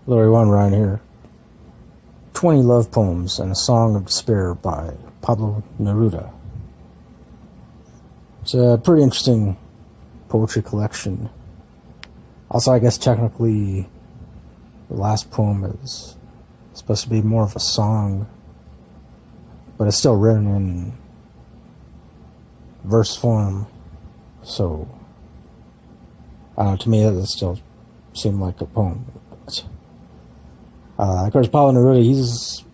Literally one right here. 20 Love Poems and a Song of Despair by Pablo Neruda. It's a pretty interesting poetry collection. Also, I guess technically the last poem is supposed to be more of a song, but it's still written in verse form, so I don't know, to me that still seemed like a poem. Of course, Pablo Neruda, he's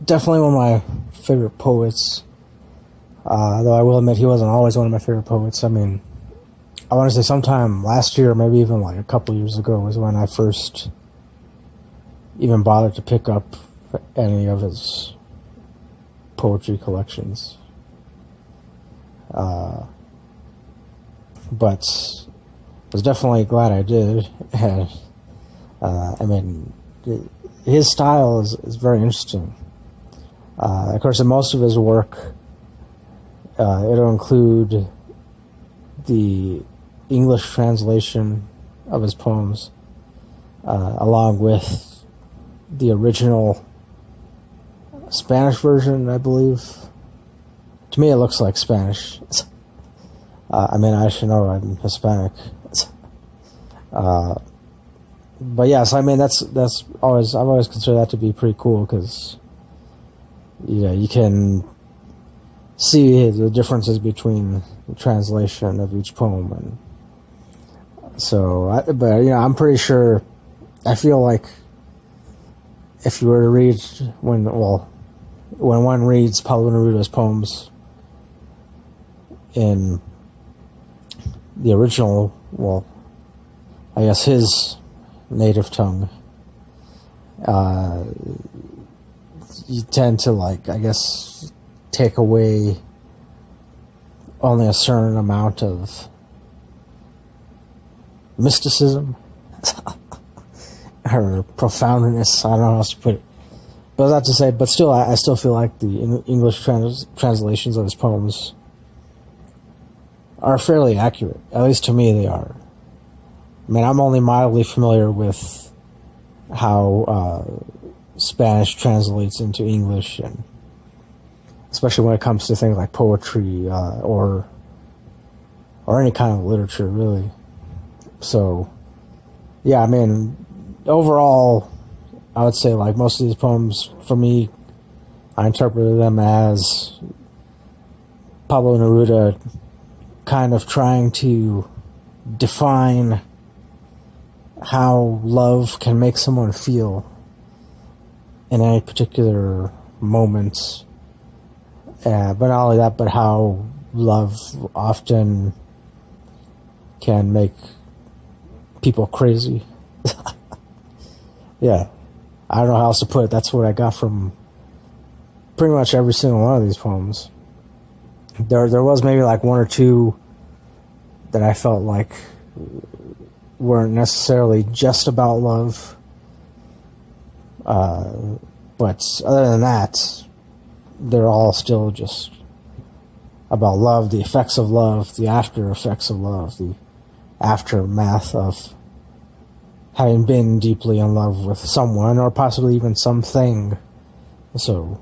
definitely one of my favorite poets, though I will admit he wasn't always one of my favorite poets. I mean, I want to say sometime last year, maybe even like a couple years ago, was when I first even bothered to pick up any of his poetry collections. But I was definitely glad I did. And, I mean, his style is very interesting. Of course, in most of his work, it'll include the English translation of his poems, along with the original Spanish version, I believe. To me, it looks like Spanish. I mean, I should know I'm Hispanic. But yes, I mean, that's always, I've always considered that to be pretty cool, because you can see the differences between the translation of each poem, and so I'm pretty sure, I feel like if you were to read when one reads Pablo Neruda's poems in the original, I guess his native tongue, you tend to, like, I guess, take away only a certain amount of mysticism or profoundness. I don't know how else to put it. But that's to say, but still, I still feel like the English translations of his poems are fairly accurate. At least to me, they are. I mean, I'm only mildly familiar with how Spanish translates into English, and especially when it comes to things like poetry or any kind of literature, really. So, yeah, I mean, overall, I would say, like, most of these poems, for me, I interpreted them as Pablo Neruda kind of trying to define how love can make someone feel in any particular moment. But not only that, but how love often can make people crazy. Yeah, I don't know how else to put it. That's what I got from pretty much every single one of these poems. There was maybe like one or two that I felt like weren't necessarily just about love. But other than that, they're all still just about love, the effects of love, the after effects of love, the aftermath of having been deeply in love with someone, or possibly even something, or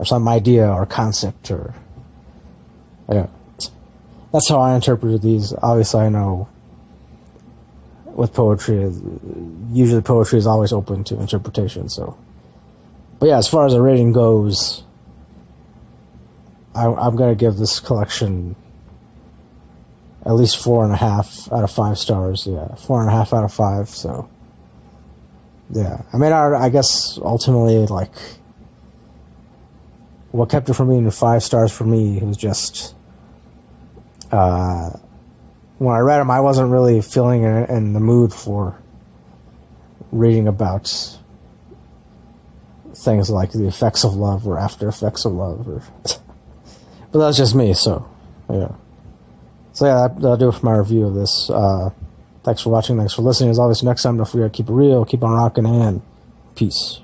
some idea or concept, or that's how I interpreted these. Obviously, I know with poetry, usually poetry is always open to interpretation. So, but yeah, as far as the rating goes, I'm gonna give this collection at least 4.5 out of 5 stars. Yeah, 4.5 out of 5. So, yeah, I mean, I guess ultimately, like, what kept it from being 5 stars for me was just when I read them, I wasn't really feeling in the mood for reading about things like the effects of love or after effects of love, but that's just me. So yeah. So yeah, that'll do it for my review of this. Thanks for watching. Thanks for listening. As always, next time, don't forget to keep it real, keep on rocking, and peace.